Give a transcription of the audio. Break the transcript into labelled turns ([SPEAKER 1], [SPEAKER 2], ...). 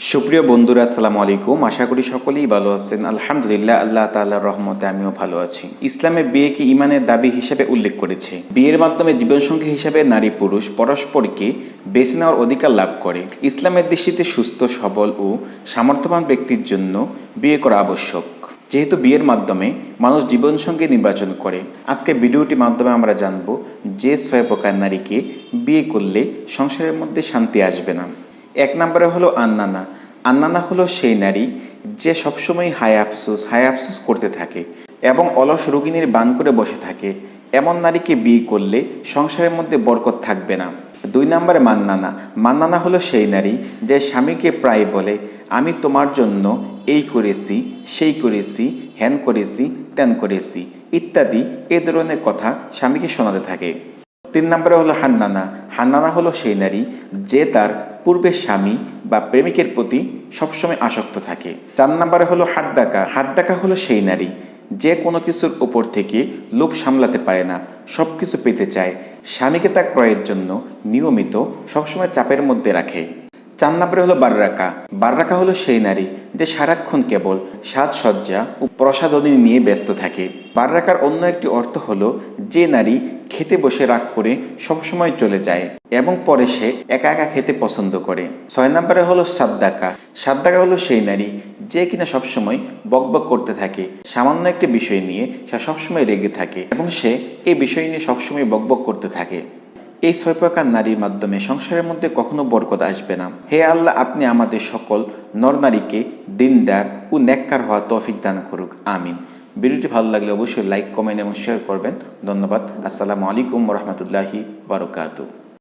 [SPEAKER 1] সুপ্রিয় বন্ধুরা, আসসালামু আলাইকুম। আশা করি সকলেই ভালো আছেন। আলহামদুলিল্লাহ, আল্লাহ তাআলার রহমতে আমিও ভালো আছি। ইসলামে বিয়েকে ঈমানের দাবি হিসেবে উল্লেখ করেছে। বিয়ের মাধ্যমে জীবনসঙ্গী হিসেবে নারী পুরুষ পরস্পরকে বেছে নেওয়ার অধিকার লাভ করে। ইসলামের দৃষ্টিতে সুস্থ, সবল ও সামর্থ্যবান ব্যক্তির জন্য বিয়ে করা আবশ্যক। যেহেতু বিয়ের মাধ্যমে মানুষ জীবনসঙ্গী নির্বাচন করে, আজকে ভিডিওটির মাধ্যমে আমরা জানব যে 6 প্রকার নারীকে বিয়ে করলে সংসারের মধ্যে শান্তি আসবে না। 1 নম্বরে হলো আন্নানা। আন্নানা হলো সেই নারী যে সবসময় হায় আফসোস করতে থাকে এবং অলস রোগিণীর বান করে বসে থাকে। এমন নারীকে বিয়ে করলে সংসারের মধ্যে বরকত থাকবে না। 2 নম্বরে মান্নানা। মান্নানা হলো সেই নারী যে স্বামীকে প্রায় বলে, আমি তোমার জন্য এই করেছি, সেই করেছি, হ্যান করেছি, ত্যান করেছি ইত্যাদি এ ধরনের কথা স্বামীকে শোনাতে থাকে। 3 নম্বরে হলো হান্নানা। হান্নানা হলো সেই নারী যে তার পূর্বের স্বামী বা প্রেমিকের প্রতি সবসময় আসক্ত থাকে। 4 নম্বরে হলো হাদ্দাকা। হাদ্দাকা হলো সেই নারী যে কোনো কিছুর উপর থেকে লোভ সামলাতে পারে না, সবকিছু পেতে চায়। স্বামীকে তা ক্রয়ের জন্য নিয়মিত সবসময় চাপের মধ্যে রাখে। 4 নম্বরে হলো বাররাকা। বাররাকা হলো সেই নারী যে সারাক্ষণ কেবল সাজসজ্জা ও প্রসাধনী নিয়ে ব্যস্ত থাকে। বাররাকার অন্য একটি অর্থ হলো যে নারী খেতে বসে রাগ করে সবসময় চলে যায় এবং পরে সে একা একা খেতে পছন্দ করে। 6 নম্বরে হলো সাদ্দাকা। সাদ্দাকা হলো সেই নারী যে কিনা সবসময় বকবক করতে থাকে। সামান্য একটি বিষয় নিয়ে সে সবসময় রেগে থাকে এবং সে এই বিষয় নিয়ে সবসময় বকবক করতে থাকে। এই 6 প্রকার নারীর মাধ্যমে সংসারের মধ্যে কখনো বরকত আসবে না। হে আল্লাহ, আপনি আমাদের সকল নরনারীকে দিনদার ও নেককার হওয়ার তৌফিক দান করুক, আমিন। ভিডিওটি ভালো লাগলে অবশ্যই লাইক, কমেন্ট এবং শেয়ার করবেন। ধন্যবাদ। আসসালামু আলাইকুম ওয়া রাহমাতুল্লাহি ওয়া বারাকাতুহু।